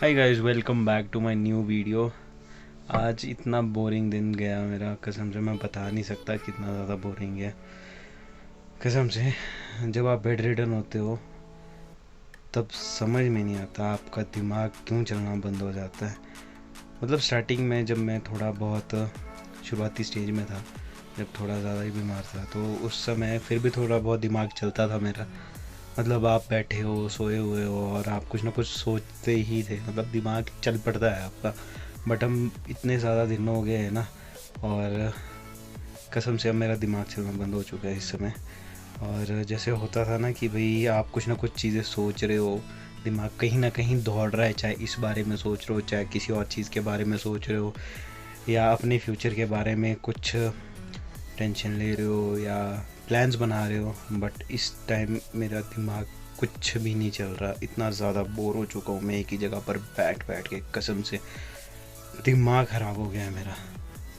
Hi guys, welcome back to my new video. आज इतना boring दिन गया मेरा, कसम से मैं बता नहीं सकता कितना ज़्यादा बोरिंग है। कसम से जब आप बेड रिडन होते हो तब समझ में नहीं आता आपका दिमाग क्यों चलना बंद हो जाता है। मतलब स्टार्टिंग में जब मैं थोड़ा बहुत शुरुआती स्टेज में था, जब थोड़ा ज़्यादा ही बीमार था, तो उस समय फिर भी थोड़ा बहुत दिमाग चलता था मेरा। मतलब आप बैठे हो, सोए हुए हो और आप कुछ ना कुछ सोचते ही थे, मतलब दिमाग चल पड़ता है आपका। बट हम इतने ज़्यादा दिन हो गए हैं ना, और कसम से अब मेरा दिमाग चलना बंद हो चुका है इस समय। और जैसे होता था ना कि भाई आप कुछ ना कुछ चीज़ें सोच रहे हो, दिमाग कहीं ना कहीं दौड़ रहा है, चाहे इस बारे में सोच रहे हो, चाहे किसी और चीज़ के बारे में सोच रहे हो, या अपने फ्यूचर के बारे में कुछ टेंशन ले रहे हो या प्लान्स बना रहे हो। बट इस टाइम मेरा दिमाग कुछ भी नहीं चल रहा, इतना ज़्यादा बोर हो चुका हूँ मैं एक ही जगह पर बैठ बैठ के, कसम से दिमाग ख़राब हो गया है मेरा।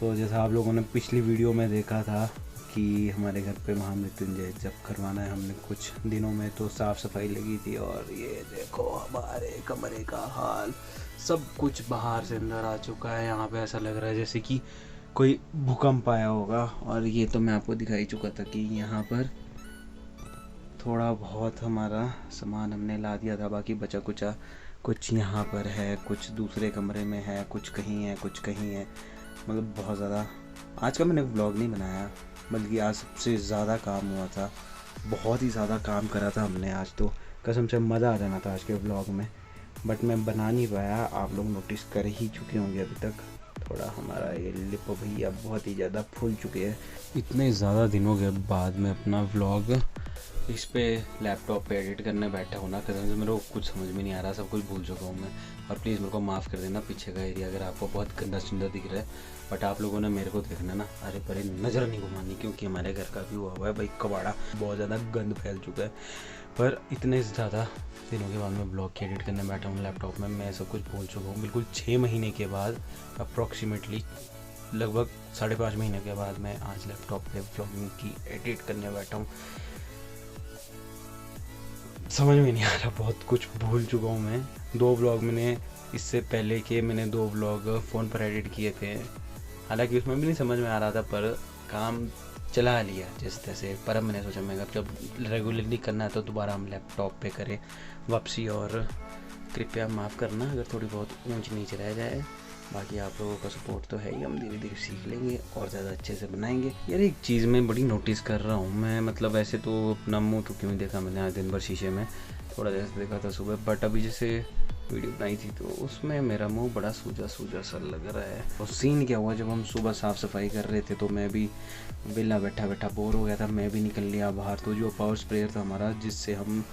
तो जैसा आप लोगों ने पिछली वीडियो में देखा था कि हमारे घर पे महामृत्युंजय जब करवाना है हमने कुछ दिनों में, तो साफ़ सफाई लगी थी। और ये देखो हमारे कमरे का हाल, सब कुछ बाहर से अंदर आ चुका है। यहाँ पे ऐसा लग रहा है जैसे कि कोई भूकंप आया होगा। और ये तो मैं आपको दिखा ही चुका था कि यहाँ पर थोड़ा बहुत हमारा सामान हमने ला दिया था, बाकी बचा कुचा कुछ यहाँ पर है, कुछ दूसरे कमरे में है, कुछ कहीं है, कुछ कहीं है। मतलब बहुत ज़्यादा आज का मैंने ब्लॉग नहीं बनाया, बल्कि आज सबसे ज़्यादा काम हुआ था, बहुत ही ज़्यादा काम करा था हमने आज। तो कसम से मज़ा आ जाना था आज के ब्लॉग में, बट मैं बना नहीं पाया। आप लोग नोटिस कर ही चुके होंगे अभी तक, थोड़ा हमारा ये लिप भैया बहुत ही ज़्यादा फूल चुके हैं। इतने ज़्यादा दिनों के बाद मैं अपना व्लॉग इस पे लैपटॉप पे एडिट करने बैठा हूँ ना, कसम से मेरे को कुछ समझ में नहीं आ रहा, सब कुछ भूल चुका हूँ मैं। और प्लीज़ मेरे को माफ़ कर देना पीछे का एरिया अगर आपको बहुत गंदा सुंदर दिख रहा है, बट आप लोगों ने मेरे को देखना ना, अरे परे नज़र नहीं घुमानी, क्योंकि हमारे घर का भी हुआ है भाई कबाड़ा, बहुत ज़्यादा गंद फैल चुका है। पर इतने ज़्यादा दिनों के बाद मैं ब्लॉग की एडिट करने बैठा हूँ लैपटॉप में, मैं सब कुछ भूल चुका हूँ। बिल्कुल 6 महीने के बाद, अप्रॉक्सीमेटली लगभग 5.5 महीने के बाद मैं आज लैपटॉप पे ब्लॉगिंग की एडिट करने बैठा हूँ। समझ में नहीं आ रहा, बहुत कुछ भूल चुका हूँ मैं। 2 ब्लॉग मैंने इससे पहले के मैंने 2 ब्लॉग फ़ोन पर एडिट किए थे, हालांकि उसमें भी नहीं समझ में आ रहा था, पर काम चला लिया जैसे तैसे। पर अब मैंने सोचा मैं जब रेगुलरली करना है तो दोबारा हम लैपटॉप पे करें वापसी। और कृपया माफ़ करना अगर थोड़ी बहुत ऊंच नीचे रह जाए, बाकी आप लोगों का सपोर्ट तो है ही, हम धीरे धीरे सीख लेंगे और ज़्यादा अच्छे से बनाएंगे। यार एक चीज़ मैं बड़ी नोटिस कर रहा हूँ मैं, मतलब ऐसे तो अपना मुँह तो क्यों देखा मैंने आज दिन भर शीशे में, थोड़ा जैसे देखा था सुबह, बट अभी जैसे वीडियो बनाई थी तो उसमें मेरा मुंह बड़ा सूजा सूजा सा लग रहा है। और सीन क्या हुआ, जब हम सुबह साफ़ सफाई कर रहे थे तो मैं भी बेला बैठा बैठा बोर हो गया था, मैं भी निकल लिया बाहर। तो जो पावर स्प्रेयर था हमारा, जिससे हम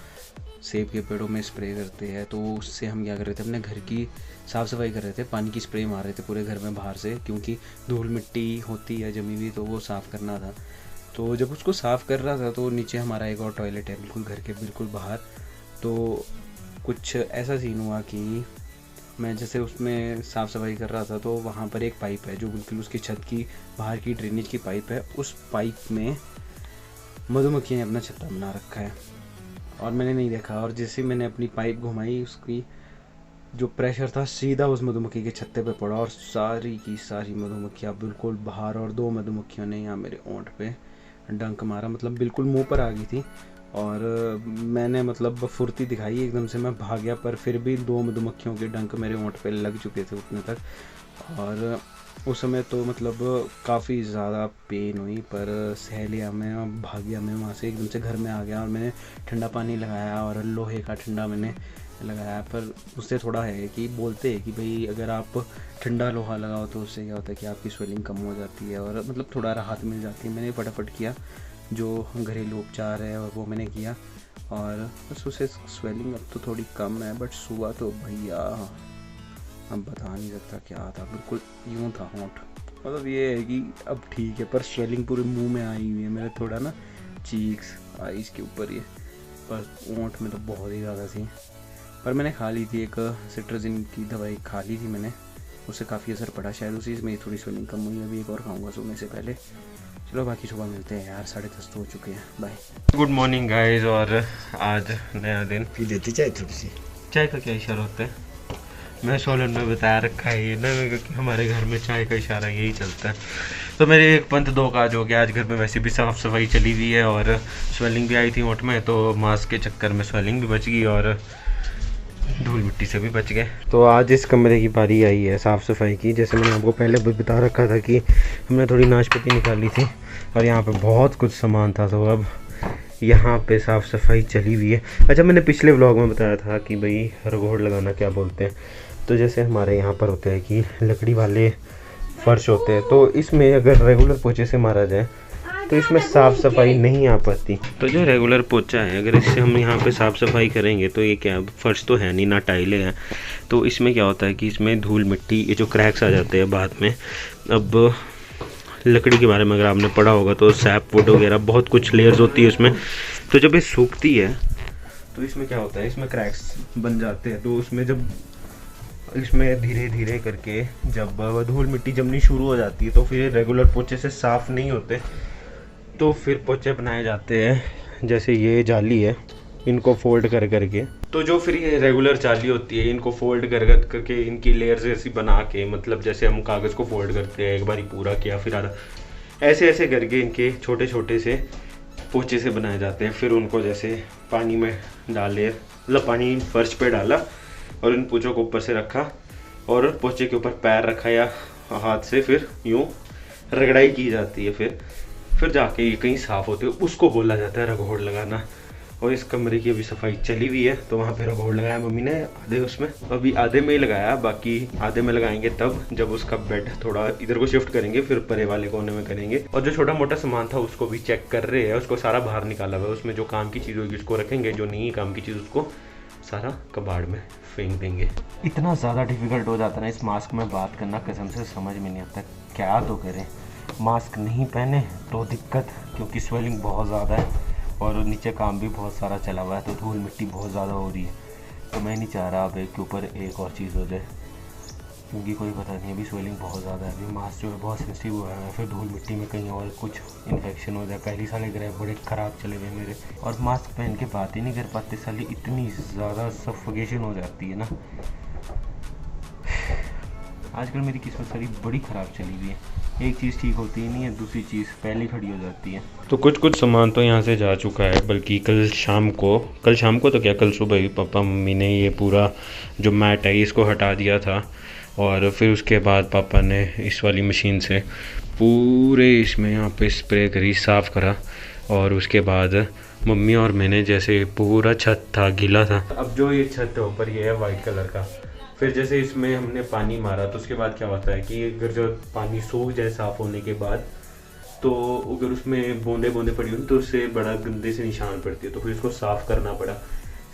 सेब के पेड़ों में स्प्रे करते हैं, तो उससे हम क्या कर रहे थे, अपने घर की साफ़ सफाई कर रहे थे, पानी की स्प्रे मार रहे थे पूरे घर में बाहर से, क्योंकि धूल मिट्टी होती है जमी हुई, तो वो साफ़ करना था। तो जब उसको साफ़ कर रहा था तो नीचे हमारा एक और टॉयलेट है बिल्कुल घर के बिल्कुल बाहर। तो कुछ ऐसा सीन हुआ कि मैं जैसे उसमें साफ़ सफाई कर रहा था, तो वहाँ पर एक पाइप है जो बिल्कुल उसकी छत की बाहर की ड्रेनेज की पाइप है, उस पाइप में मधुमक्खी ने अपना छत्ता बना रखा है और मैंने नहीं देखा। और जैसे मैंने अपनी पाइप घुमाई, उसकी जो प्रेशर था सीधा उस मधुमक्खी के छत्ते पे पड़ा और सारी की सारी मधुमक्खियाँ बिल्कुल बाहर, और 2 मधुमक्खियों ने यहाँ मेरे ओंठ पे डंक मारा, मतलब बिल्कुल मुंह पर आ गई थी। और मैंने मतलब फुर्ती दिखाई, एकदम से मैं भाग गया, पर फिर भी 2 मधुमक्खियों के डंक मेरे ओंठ पे लग चुके थे उतने तक। और उस समय तो मतलब काफ़ी ज़्यादा पेन हुई, पर सह लिया मैं और भाग गया मैं वहाँ से, एकदम से घर में आ गया और मैंने ठंडा पानी लगाया और लोहे का ठंडा मैंने लगाया। पर उससे थोड़ा है कि बोलते हैं कि भाई अगर आप ठंडा लोहा लगाओ तो उससे क्या होता है कि आपकी स्वेलिंग कम हो जाती है और मतलब थोड़ा राहत मिल जाती है। मैंने फटाफट किया जो घरेलू उपचार है और वो मैंने किया, और बस उससे स्वेलिंग अब तो थोड़ी कम है। बट सुबह तो भैया अब बता नहीं सकता क्या था, बिल्कुल यूँ था होंठ। मतलब ये है कि अब ठीक है, पर स्वेलिंग पूरे मुंह में आई हुई है मेरे, थोड़ा ना चीक्स आईज के ऊपर ये, पर होंठ में तो बहुत ही ज़्यादा थी। पर मैंने खा ली थी एक सिट्राजिन की दवाई, खा ली थी मैंने, उससे काफ़ी असर पड़ा, शायद उसी में थोड़ी स्वेलिंग कम हुई। अभी एक और खाऊंगा सोने से पहले। चलो बाकी सुबह मिलते हैं यार, 10:30 तो हो चुके हैं। Bye, good morning guys. और आज नया दिन, पी लेती चाय थोड़ी सी। चाय का क्या इशारा होता है? मैं सोलन में बताया रखा है ये ना, क्योंकि हमारे घर में चाय का इशारा यही चलता है। तो मेरे एक पंथ दो काज हो गया। आज घर में वैसे भी साफ़ सफाई चली हुई है और स्वेलिंग भी आई थी होंठ में, तो मास्क के चक्कर में स्वेलिंग भी बच गई और धूल मिट्टी से भी बच गए। तो आज इस कमरे की बारी आई है साफ़ सफाई की। जैसे मैंने आपको पहले भी बता रखा था कि हमने थोड़ी नाशपती निकाली थी और यहाँ पे बहुत कुछ सामान था, तो अब यहाँ पे साफ़ सफाई चली हुई है। अच्छा, मैंने पिछले व्लॉग में बताया था कि भाई रगोड़ लगाना क्या बोलते हैं। तो जैसे हमारे यहाँ पर होते हैं कि लकड़ी वाले फर्श होते हैं, तो इसमें अगर रेगुलर पोछे से मारा जाए तो इसमें साफ़ सफाई नहीं आ पाती। तो जो रेगुलर पोछा है, अगर इससे हम यहाँ पे साफ़ सफाई करेंगे तो ये क्या, फर्श तो है नहीं ना टाइलें हैं, तो इसमें क्या होता है कि इसमें धूल मिट्टी, ये जो क्रैक्स आ जाते हैं बाद में। अब लकड़ी के बारे में अगर आपने पढ़ा होगा तो सैप वुड वगैरह बहुत कुछ लेयर्स होती है उसमें। तो जब ये सूखती है तो इसमें क्या होता है, इसमें क्रैक्स बन जाते हैं। तो उसमें जब इसमें धीरे धीरे करके जब धूल मिट्टी जमनी शुरू हो जाती है तो फिर रेगुलर पोछे से साफ़ नहीं होते, तो फिर पोछे बनाए जाते हैं। जैसे ये जाली है, इनको फोल्ड कर करके, तो जो फिर ये रेगुलर जाली होती है इनको फोल्ड कर करके इनकी लेयर्स ऐसी बना के, मतलब जैसे हम कागज़ को फोल्ड करते हैं एक बारी पूरा किया फिर आधा, ऐसे ऐसे करके इनके छोटे छोटे से पोछे से बनाए जाते हैं। फिर उनको जैसे पानी में डाले, मतलब पानी फर्श पे डाला और इन पोछों को ऊपर से रखा और पोछे के ऊपर पैर रखा या हाथ से, फिर यूँ रगड़ाई की जाती है। फिर जाके ये कहीं साफ़ होते हैं, उसको बोला जाता है रगोड़ लगाना। और इस कमरे की अभी सफाई चली हुई है, तो वहाँ पे रगोड़ लगाया मम्मी ने आधे, उसमें अभी आधे में ही लगाया, बाकी आधे में लगाएंगे तब जब उसका बेड थोड़ा इधर को शिफ्ट करेंगे, फिर परे वाले कोने में करेंगे। और जो छोटा मोटा सामान था उसको भी चेक कर रहे हैं, उसको सारा बाहर निकाला हुआ है। उसमें जो काम की चीज़ होगी उसको रखेंगे, जो नहीं है काम की चीज़ उसको सारा कबाड़ में फेंक देंगे। इतना ज़्यादा डिफ़िकल्ट हो जाता है ना इस मास्क में बात करना, कसम से समझ में नहीं आता क्या तो करें। मास्क नहीं पहने तो दिक्कत, क्योंकि स्वेलिंग बहुत ज़्यादा है और नीचे काम भी बहुत सारा चला हुआ है, तो धूल मिट्टी बहुत ज़्यादा हो रही है। तो मैं नहीं चाह रहा अब एक के ऊपर एक और चीज़ हो जाए, क्योंकि कोई पता नहीं, अभी स्वेलिंग बहुत ज़्यादा है। अभी मास्क जो है बहुत सेंसिटिव हुआ है, फिर धूल मिट्टी में कहीं और कुछ इन्फेक्शन हो जाए। पहली साल ग्रह बड़े ख़राब चले हुए मेरे, और मास्क पहन के बात ही नहीं कर पाते साली, इतनी ज़्यादा सफोकेशन हो जाती है ना। आजकल मेरी किस्मत सारी बड़ी ख़राब चली हुई है, एक चीज़ ठीक होती ही नहीं है, दूसरी चीज़ पहले खड़ी हो जाती है। तो कुछ सामान तो यहाँ से जा चुका है, बल्कि कल शाम को तो क्या, कल सुबह ही पापा मम्मी ने ये पूरा जो मैट है इसको हटा दिया था। और फिर उसके बाद पापा ने इस वाली मशीन से पूरे इसमें यहाँ पे स्प्रे करी, साफ़ करा। और उसके बाद मम्मी और मैंने, जैसे पूरा छत था गीला था, अब जो ये छत है ऊपर ये है वाइट कलर का। फिर जैसे इसमें हमने पानी मारा तो उसके बाद क्या होता है कि अगर जो पानी सूख जाए साफ़ होने के बाद, तो अगर उसमें बूंदे पड़ी हुई तो उससे बड़ा गंदे से निशान पड़ती है, तो फिर इसको साफ़ करना पड़ा।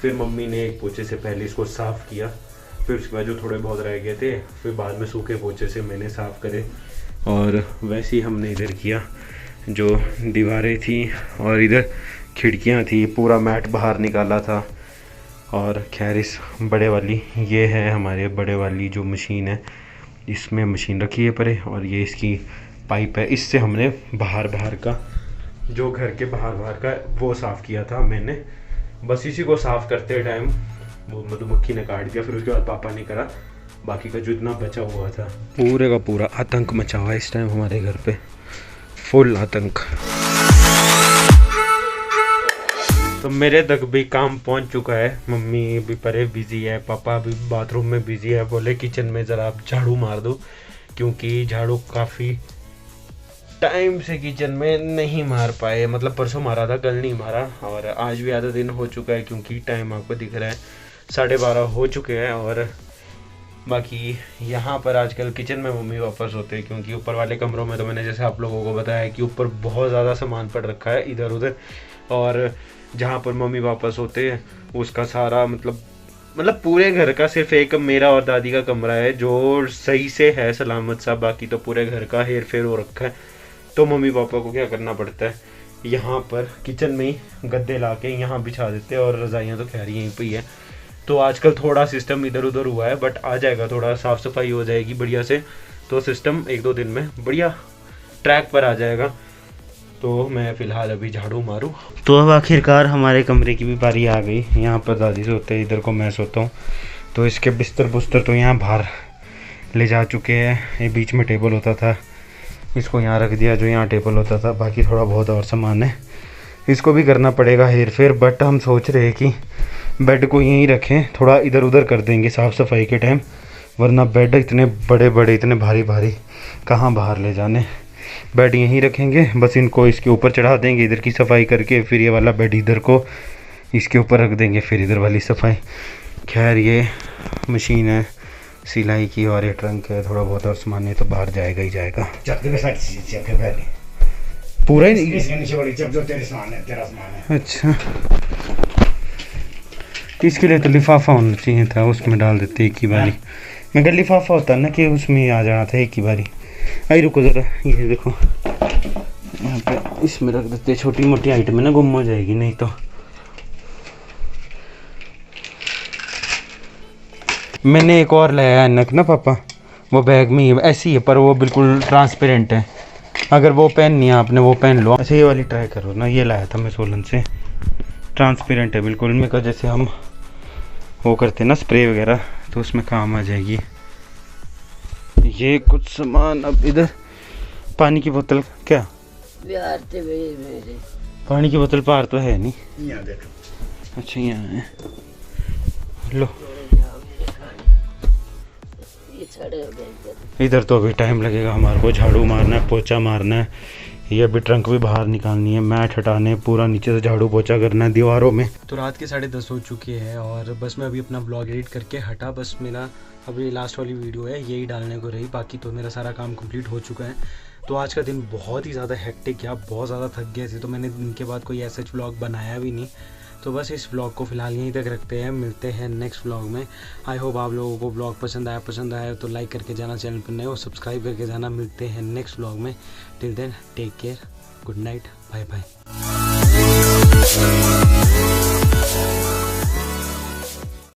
फिर मम्मी ने एक पोछे से पहले इसको साफ़ किया, फिर उसके बाद जो थोड़े बहुत रह गए थे फिर बाद में सूखे पोछे से मैंने साफ़ करे। और वैसे ही हमने इधर किया, जो दीवारें थी और इधर खिड़कियाँ थी, पूरा मैट बाहर निकाला था। और खैर इस बड़े वाली, ये है हमारे बड़े वाली जो मशीन है, इसमें मशीन रखी है परे, और ये इसकी पाइप है। इससे हमने बाहर का, जो घर के बाहर का वो साफ़ किया था मैंने। बस इसी को साफ़ करते टाइम वो मधुमक्खी ने काट दिया, फिर उसके बाद पापा ने करा। बाकी का जो इतना बचा हुआ था, पूरे का पूरा आतंक मचा हुआ है इस टाइम हमारे घर पे, फुल आतंक। तो मेरे तक भी काम पहुंच चुका है। मम्मी भी परे बिजी है, पापा भी बाथरूम में बिजी है। बोले किचन में ज़रा आप झाड़ू मार दो, क्योंकि झाड़ू काफ़ी टाइम से किचन में नहीं मार पाए। मतलब परसों मारा था, कल नहीं मारा, और आज भी आधा दिन हो चुका है, क्योंकि टाइम आपको दिख रहा है 12:30 हो चुके हैं। और बाकी यहाँ पर आजकल किचन में मम्मी वापस होते हैं, क्योंकि ऊपर वाले कमरों में तो मैंने जैसे आप लोगों को बताया कि ऊपर बहुत ज़्यादा सामान पड़ रखा है इधर उधर, और जहाँ पर मम्मी वापस होते हैं उसका सारा मतलब पूरे घर का सिर्फ एक मेरा और दादी का कमरा है जो सही से है सलामत सा, बाकी तो पूरे घर का हेर फेर हो रखा है। तो मम्मी पापा को क्या करना पड़ता है, यहाँ पर किचन में ही गद्दे ला के यहाँ बिछा देते हैं, और रज़ाइयाँ तो खैर यहीं पर ही है। तो आजकल थोड़ा सिस्टम इधर उधर हुआ है, बट आ जाएगा, थोड़ा साफ़ सफाई हो जाएगी बढ़िया से, तो सिस्टम 1-2 दिन में बढ़िया ट्रैक पर आ जाएगा। तो मैं फ़िलहाल अभी झाड़ू मारूँ। तो अब आखिरकार हमारे कमरे की भी बारी आ गई। यहाँ पर दादी सोते हैं, इधर को मैं सोता हूँ। तो इसके बिस्तर बुस्तर तो यहाँ बाहर ले जा चुके हैं। ये बीच में टेबल होता था, इसको यहाँ रख दिया जो यहाँ टेबल होता था। बाकी थोड़ा बहुत और सामान है, इसको भी करना पड़ेगा हेर फेर। बट हम सोच रहे हैं कि बेड को यहीं रखें, थोड़ा इधर उधर कर देंगे साफ़ सफाई के टाइम, वरना बेड इतने बड़े बड़े इतने भारी भारी कहाँ बाहर ले जाने। बेड यहीं रखेंगे, बस इनको इसके ऊपर चढ़ा देंगे इधर की सफाई करके, फिर ये वाला बेड इधर को इसके ऊपर रख देंगे, फिर इधर वाली सफाई। खैर ये मशीन है सिलाई की और ये ट्रंक है, थोड़ा बहुत और सामान है तो बाहर जाएगा ही जाएगा। पूरा ही अच्छा, इसके लिए तो लिफाफा होना चाहिए था, उसमें डाल देते एक ही बारी। मगर लिफाफा होता ना कि उसमें आ जाना था एक ही बारी। आई रुको ज़रा, ये देखो यहाँ पे इसमें रख देते, छोटी मोटी आइटम है ना, गुम हो जाएगी नहीं तो। मैंने एक और लाया है ऐनक ना पापा, वो बैग में ही ऐसी है पर वो बिल्कुल ट्रांसपेरेंट है। अगर वो पेन नहीं है आपने वो पेन लो। अच्छा ये वाली ट्राई करो ना, ये लाया था मैं सोलन से, ट्रांसपेरेंट है बिल्कुल। इनमें का जैसे हम वो करते हैं ना स्प्रे वगैरह, तो उसमें काम आ जाएगी। ये कुछ सामान। अब इधर पानी की बोतल, क्या पानी की बोतल पार तो है नहीं। अच्छा यहाँ है, लो। इधर तो अभी टाइम लगेगा हमारे को, झाड़ू मारना है, पोछा मारना है, ये अभी ट्रंक भी बाहर निकालनी है, मैट हटाने, पूरा नीचे से झाड़ू पोछा करना है दीवारों में। तो रात के 10:30 हो चुके हैं और बस मैं अभी अपना ब्लॉग एडिट करके हटा। बस मेरा अभी लास्ट वाली वीडियो है यही डालने को रही, बाकी तो मेरा सारा काम कंप्लीट हो चुका है। तो आज का दिन बहुत ही ज़्यादा हेक्टिक गया, बहुत ज़्यादा थक गए थे, तो मैंने इनके बाद कोई ऐसा व्लॉग बनाया भी नहीं। तो बस इस व्लॉग को फ़िलहाल यहीं तक रखते हैं, मिलते हैं नेक्स्ट व्लॉग में। आई होप आप लोगों को व्लॉग पसंद आया तो लाइक करके जाना, चैनल पर नए हो सब्सक्राइब करके जाना। मिलते हैं नेक्स्ट व्लॉग में, till then take care, good night, bye bye.